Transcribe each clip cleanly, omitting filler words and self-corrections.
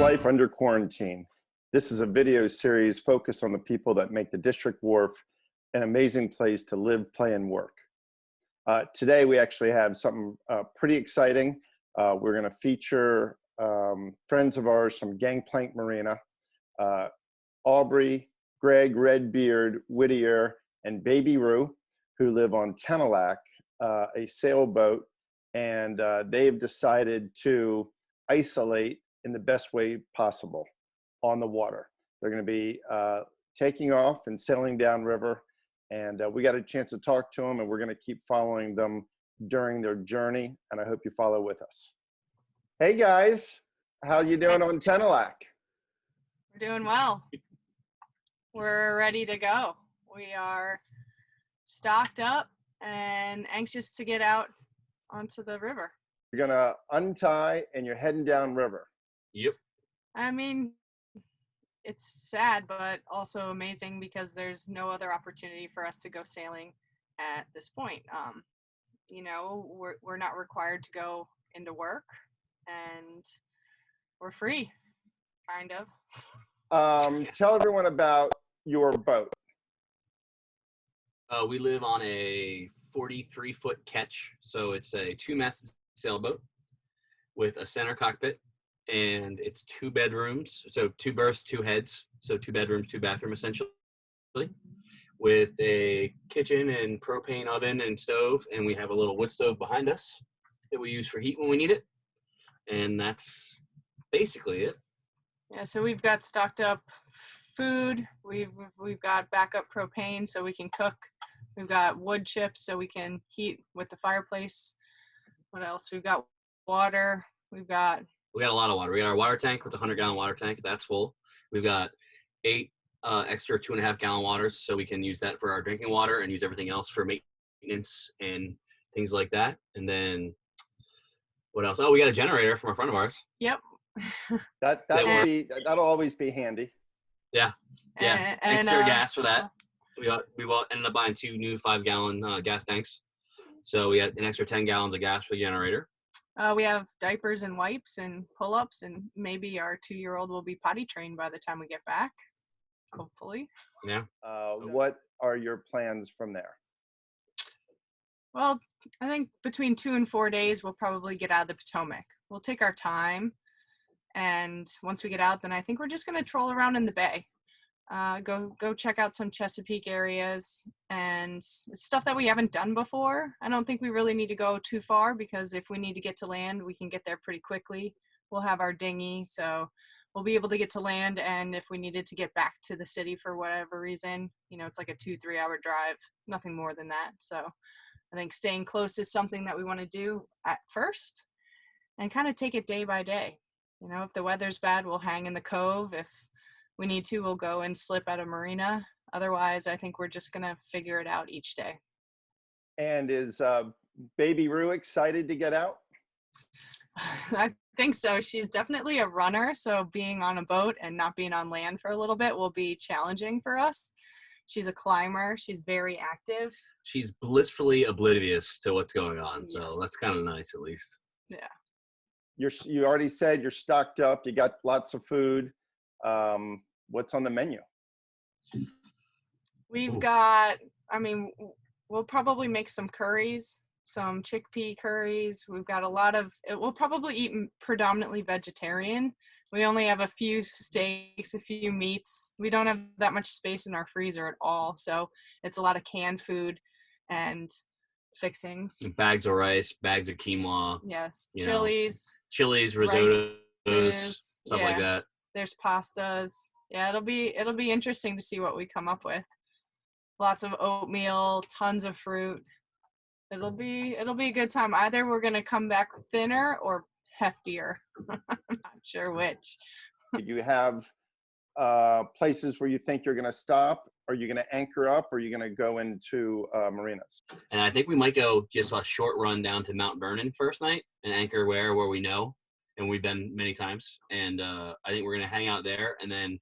Life Under Quarantine. This is a video series focused on the people that make the District Wharf an amazing place to live, play, and work. Today we actually have something pretty exciting. We're going to feature friends of ours from Gangplank Marina, Aubrey, Greg, Redbeard, Whittier, and Baby Rue, who live on Tenalach, a sailboat, and they've decided to isolate in the best way possible on the water. They're going to be taking off and sailing downriver, and we got a chance to talk to them, and we're going to keep following them during their journey, and I hope you follow with us. Hey guys, how you doing on Tenalach? We're doing well. We're ready to go. We are stocked up and anxious to get out onto the river. You're gonna untie and you're heading downriver. Yep. I mean, it's sad, but also amazing because there's no other opportunity for us to go sailing at this point. You know, we're not required to go into work, and we're free, kind of. Tell everyone about your boat. We live on a 43-foot ketch, so it's a 2-masted sailboat with a center cockpit, and it's 2 bedrooms, so 2 berths, 2 heads, so 2 bedrooms, 2 bathrooms essentially, with a kitchen and propane oven and stove, and we have a little wood stove behind us that we use for heat when we need it, and that's basically it. Yeah, so we've got stocked up food, we've got backup propane so we can cook, we've got wood chips so we can heat with the fireplace. What else? We've got water, we got a lot of water. We got our water tank with a 100-gallon water tank, that's full. We've got 8 extra 2.5-gallon waters, so we can use that for our drinking water and use everything else for maintenance and things like that. And then what else? Oh, we got a generator from a friend of ours. Yep. That'll always be handy. Yeah. And extra gas for that. We ended up buying 2 new 5-gallon gas tanks, so we had an extra 10 gallons of gas for the generator. We have diapers and wipes and pull-ups, and maybe our 2-year-old will be potty trained by the time we get back, hopefully. Yeah. What are your plans from there? Well, I think between 2 and 4 days, we'll probably get out of the Potomac. We'll take our time, and once we get out, then I think we're just going to troll around in the bay. Go check out some Chesapeake areas, and it's stuff that we haven't done before. I don't think we really need to go too far, because if we need to get to land, we can get there pretty quickly. We'll have our dinghy, so we'll be able to get to land, and if we needed to get back to the city for whatever reason, you know, it's like a 2-3 hour drive, nothing more than that. So I think staying close is something that we want to do at first and kind of take it day by day. You know, if the weather's bad, we'll hang in the cove. If we need to, we'll go and slip at a marina. Otherwise, I think we're just going to figure it out each day. And is Baby Rue excited to get out? I think so. She's definitely a runner, so being on a boat and not being on land for a little bit will be challenging for us. She's a climber. She's very active. She's blissfully oblivious to what's going on, Yes. So that's kind of nice, at least. Yeah. You already said you're stocked up. You got lots of food. What's on the menu? We've got, we'll probably make some curries, some chickpea curries. We've got we'll probably eat predominantly vegetarian. We only have a few steaks, a few meats. We don't have that much space in our freezer at all. So it's a lot of canned food and fixings. Bags of rice, bags of quinoa. Yes. Chilies, risottos, stuff like that. There's pastas. Yeah, it'll be interesting to see what we come up with. Lots of oatmeal, tons of fruit. It'll be a good time. Either we're gonna come back thinner or heftier. I'm not sure which. Do you have places where you think you're gonna stop? Are you gonna anchor up? Or are you gonna go into marinas? And I think we might go just a short run down to Mount Vernon first night and anchor where we know, and we've been many times. And I think we're gonna hang out there, and then,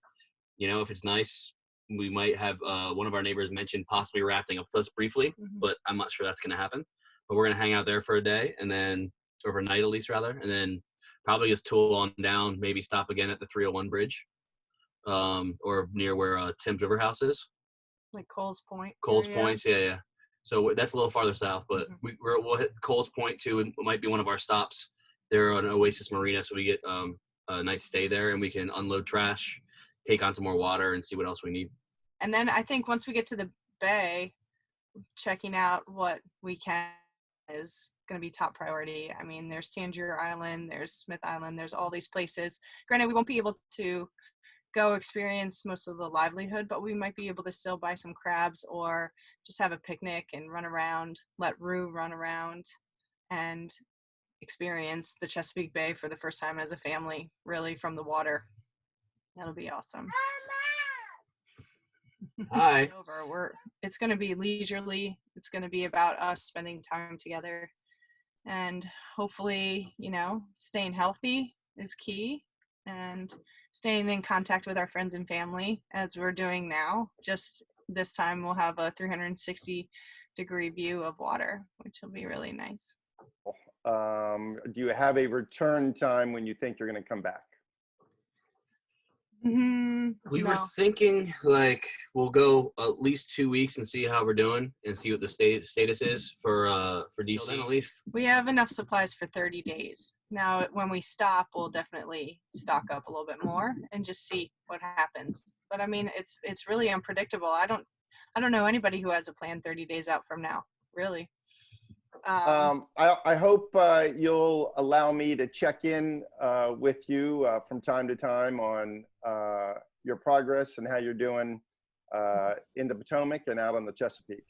you know, if it's nice, we might have one of our neighbors mentioned possibly rafting up with us briefly, but I'm not sure that's going to happen. But we're going to hang out there for a day, and then overnight at least, rather, and then probably just tool on down, maybe stop again at the 301 bridge, or near where Tim's River House is. Like Coles Point. Coles area. Points, yeah. So that's a little farther south, but we'll hit Coles Point too. It might be one of our stops. They're on Oasis Marina, so we get a night stay there, and we can unload trash, take on some more water, and see what else we need. And then I think once we get to the bay, checking out what we can is going to be top priority. I mean, there's Tangier Island, there's Smith Island, there's all these places. Granted, we won't be able to go experience most of the livelihood, but we might be able to still buy some crabs or just have a picnic and run around, let Rue run around and experience the Chesapeake Bay for the first time as a family, really from the water. That'll be awesome. Hi. It's going to be leisurely. It's going to be about us spending time together, and hopefully, staying healthy is key, and staying in contact with our friends and family as we're doing now. Just this time we'll have a 360-degree view of water, which will be really nice. Do you have a return time when you think you're going to come back? We No. were thinking like we'll go at least 2 weeks and see how we're doing and see what the status is for DC at least. We have enough supplies for 30 days. Now, when we stop, we'll definitely stock up a little bit more and just see what happens. But I mean, it's really unpredictable. I don't know anybody who has a plan 30 days out from now, really. I hope you'll allow me to check in with you from time to time on your progress and how you're doing in the Potomac and out on the Chesapeake.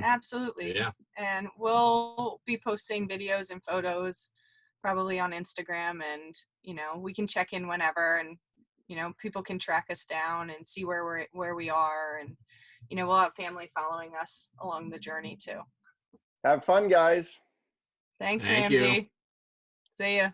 Absolutely. Yeah. And we'll be posting videos and photos probably on Instagram, and we can check in whenever, and people can track us down and see where we are, and we'll have family following us along the journey too. Have fun, guys. Thanks, Thank Ramsey. See ya.